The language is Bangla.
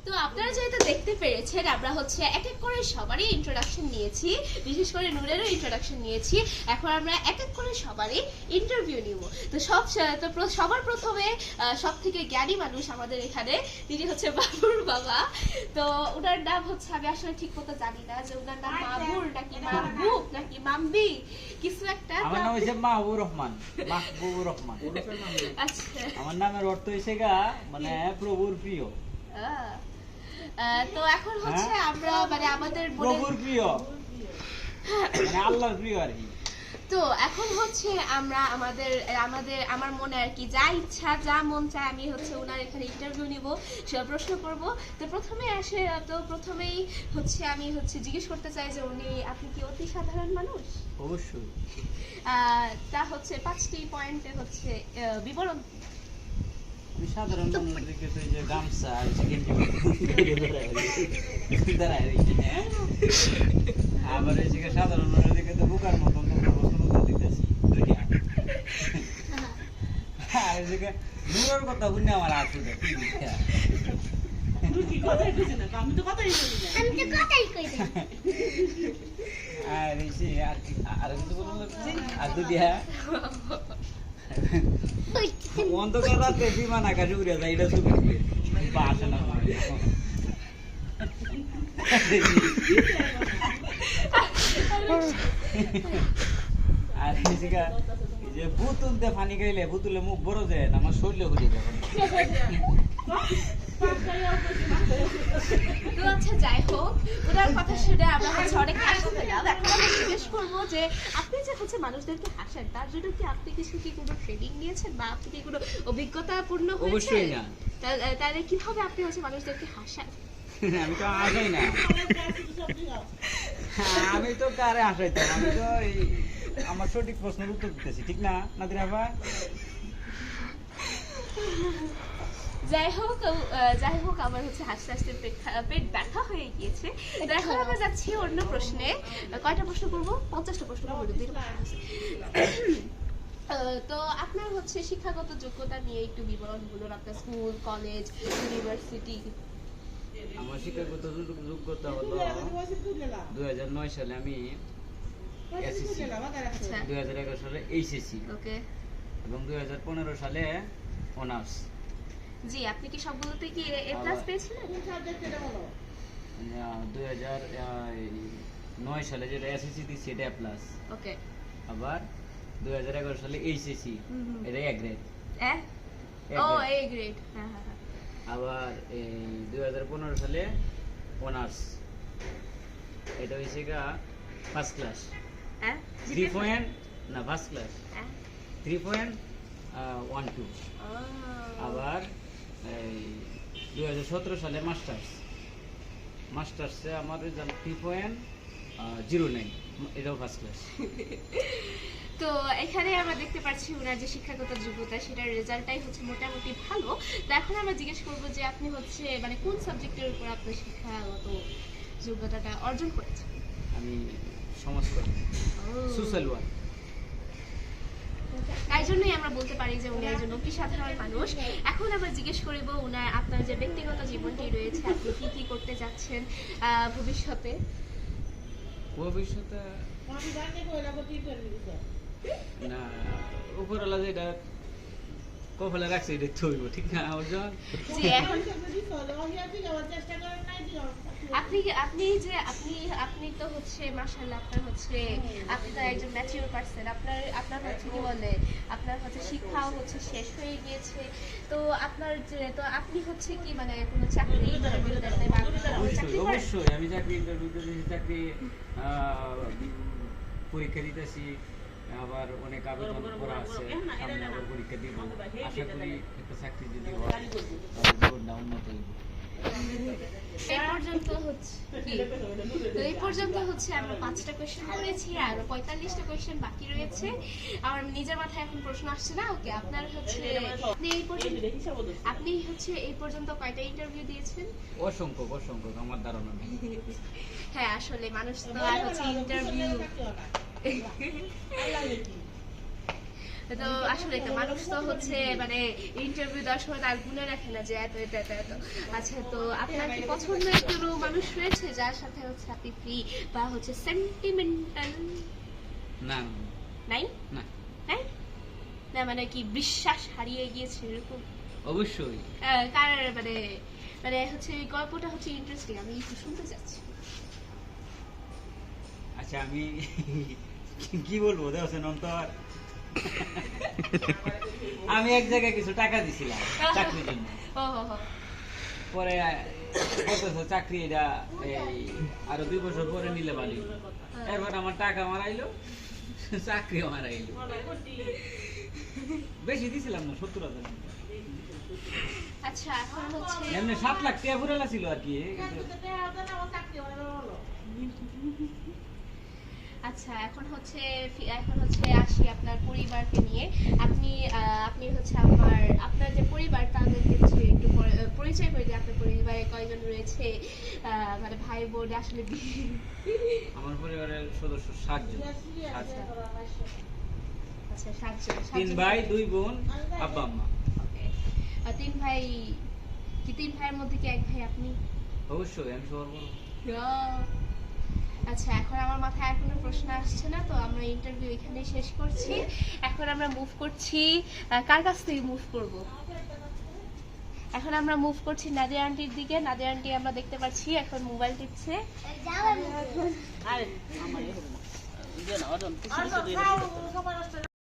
তো আপনারা যেহেতু দেখতে পেরেছেন আমরা হচ্ছে এক এক করে সবারই ইন্ট্রোডাকশন নিয়েছি, বিশেষ করে নূরেরও ইন্ট্রোডাকশন নিয়েছি। এখন আমরা এক এক করে সবারই ইন্টারভিউ নিব। তো সবার প্রথমে সব থেকে জ্ঞানী মানুষ আমাদের এখানে, তিনি হচ্ছে বাবুর বাবা। তো ওনার নাম হচ্ছে, আমি আসলে ঠিক মতো জানি না যে ওনার নাম মাহবুর নাকি মাহবুব নাকি মাম্বি কিছু একটা। আমার নাম হচ্ছে মাহবুবুর রহমান, মাহবুবুর রহমান। আচ্ছা, আমার নামের অর্থ হইছে গা মানে প্রভুর প্রিয়। তো এখন হচ্ছে আমরা মানে আমাদের প্রভুর প্রিয় মানে আল্লাহর প্রিয় আর কি। তো এখন হচ্ছে আমরা আমার মনে আর কি যা ইচ্ছা যা মন চায় আমি হচ্ছে ওনার এখানে ইন্টারভিউ নিব, সব প্রশ্ন করব। তো প্রথমেই হচ্ছে আমি হচ্ছে জিজ্ঞেস করতে চাই যে আপনি কি অতি সাধারণ মানুষ? অবশ্যই। তা হচ্ছে 5টি পয়েন্টে হচ্ছে বিবরণ। আমি সাধারণ মানুষের দিকে তো এই যে গামছা আর গেঞ্জি আবার এই যে সাধারণ মানুষের দিকে তো বুকার মতন উত্তর দিতেছি। আর এই যে নূরের কথা শুনে আমার আসলে আর এই যে আর কিছু বলুন আর দুটি অন্ধকার রাতে বিমান আকাশে উড়ে যায়, এটা ছবি আসে না। আর এই যে বুতুল দিয়ে পানি খাইলে বুতুলে মুখ বড় যায়, আমার শরীরে ঘুরে যাবে। তো আচ্ছা, যাই হোক, ওনার কথা শুনে আমরা হচ্ছে অনেক হাসি পেলাম। এখন আমরা জিজ্ঞেস করবো যে আপনি যে হচ্ছে মানুষদেরকে হাসান, তার জন্য কি আপনি কোনো ট্রেনিং নিয়েছেন বা আপনি কি কোনো অভিজ্ঞতাপূর্ণ হয়েছে? অবশ্যই না। তাহলে কিভাবে আপনি হচ্ছে মানুষদেরকে হাসান? আমি তো হাসাই না, আমি তো কারে হাসাইতাম, আমি তো আমার সঠিক প্রশ্নের উত্তর দিতেছি, ঠিক না নাদিরা ভাই? যাই হোক আমার হচ্ছে হাসতে হাসতে পেট ব্যথা হয়ে গিয়েছে। তো এখন আমরা যাচ্ছি অন্য প্রশ্নে। কয়টা প্রশ্ন করবো? 50টা প্রশ্ন করবো। তো আপনার হচ্ছে শিক্ষাগত যোগ্যতা নিয়ে একটু বিবরণ বলুন, আপনার স্কুল, কলেজ, ইউনিভার্সিটি। আমার শিক্ষাগত যোগ্যতা হলো 2009 সালে আমি এসএসসি, 2011 সালে এইচএসসি এবং 2015 সালে অনার্স। জি, আপনি কি সবগুলোতে কি এ প্লাস পেয়েছিলেন? 2009 সালে যেটা এসএসসি দিছি এটা এ প্লাস। ওকে। আবার 2011 সালে এইচএসসি এটা A grade. O, A grade. হ্যাঁ হ্যাঁ। আবার এই 2015 সালে অনার্স, এটা হইছে গা ফার্স্ট ক্লাস। 3 পয়েন্ট না, ফার্স্ট ক্লাস 3.12। আবার 2017 সালে মাস্টার্সে আমার রেজাল্ট 3.09, এটাও ফার্স্ট ক্লাস। তো এখানে আমরা দেখতে পাচ্ছি ওনার যে শিক্ষাগত যোগ্যতা সেটার রেজাল্টটাই হচ্ছে মোটামুটি ভালো। তো এখন আমরা জিজ্ঞেস করবো যে আপনি হচ্ছে মানে কোন সাবজেক্টের উপর আপনার শিক্ষাগত যোগ্যতাটা অর্জন করেছেন? আমি সমাজকর্ম, সোশ্যাল ওয়ার্ক। তাই জন্যই আমরা বলতে পারি যে উনি একজন অতি সাধারণ মানুষ। এখন আমরা জিজ্ঞেস করব আপনার যে ব্যক্তিগত জীবনটি রয়েছে, আপনি কি কি করতে যাচ্ছেন ভবিষ্যতে? না, উপরওয়ালা যেটা কপালে রাখছে এটা থইব, ঠিক না অর্জন? জি, এখন আপনি তো হচ্ছে মাশাআল্লাহ, আপনার হচ্ছে আপনি তো একজন ম্যাচিউর পারসন। আপনার হচ্ছে কি বলে, আপনার হচ্ছে শিক্ষাও হচ্ছে শেষ হয়ে গিয়েছে। তো আপনি হচ্ছে কি মানে কোনো চাকরি ইন্টারভিউ দেন নাই বা অবশ্যই আমি চাকরি ইন্টারভিউ দিতেছি, চাকরি পরীক্ষা দিতেছি, আবার অনেক আবেদন করা আছে, সামনে আবার পরীক্ষা দিব। আশা করি একটা চাকরি যদি হয় জীবনটা উন্নত হইব। এই পর্যন্ত হচ্ছে আমরা 5টা কোয়েশ্চেন করেছি আর 45টা কোয়েশ্চেন বাকি রয়েছে। আমার নিজের মাথায় এখন প্রশ্ন আসছে না। ওকে, আপনার হচ্ছে আপনি হচ্ছে এই পর্যন্ত কয়টা ইন্টারভিউ দিয়েছেন? অসংখ্য আমার ধারণা নেই। হ্যাঁ, আসলে মানুষ তো আর হচ্ছে ইন্টারভিউ তো আসলে একটা মানুষ তো হচ্ছে মানে ইন্টারভিউ দেওয়ার সময় তার গুণে রাখে না যে এত এত এত এত। আচ্ছা, তো আপনার কি পছন্দের কোনো মানুষ রয়েছে যার সাথে হচ্ছে আপনি ফ্রি বা হচ্ছে সেন্টিমেন্টাল? না নাই? না নাই না, মানে কি বিশ্বাস হারিয়ে গিয়েছে এরকম? অবশ্যই। কার মানে মানে হচ্ছে এই গল্পটা হচ্ছে ইন্টারেস্টিং, আমি একটু শুনতে চাচ্ছি। আচ্ছা আমি কি বলবো দেখছেন অন্তর, আমি এক জায়গায় কিছু টাকা দিছিলাম চাকরির জন্য। ও হো হো। পরে বলতেছে চাকরি এটা এই আরো 2 বছর পরে নিলে ভালো। এরপর আমার টাকা মারাইলো, চাকরি মারাইলো। বেশি দিছিলাম না, 70,000। আচ্ছা, এখন হচ্ছে এমনি 7 লাখ টাকা পুরালা ছিল আর কি। আচ্ছা, এখন হচ্ছে আসি আপনার পরিবারকে নিয়ে। আপনি আপনি হচ্ছে আপনার যে পরিবার তাদেরকে হচ্ছে একটু পরিচয় করে দিন। আপনার পরিবারে কয়জন রয়েছে, মানে ভাই বোন আসলে আমার পরিবারের সদস্য 7 জন। আচ্ছা, 7 জন। 3 ভাই 2 বোন, আব্বা আম্মা। ওকে। 3 ভাই কি 3 ভাইয়ের মধ্যে কি এক ভাই আপনি? অবশ্যই আমি সবার বড়। আচ্ছা, এখন আমার মাথায় আর কোনো প্রশ্ন আসছে না, তো আমরা ইন্টারভিউ এখানেই শেষ করছি। এখন আমরা মুভ করছি, কার কাছ থেকে মুভ করব? এখন আমরা মুভ করছি নাদিয়া আন্টির দিকে। নাদিয়া আন্টি আমরা দেখতে পাচ্ছি এখন মোবাইল টিপছে। আরে আমার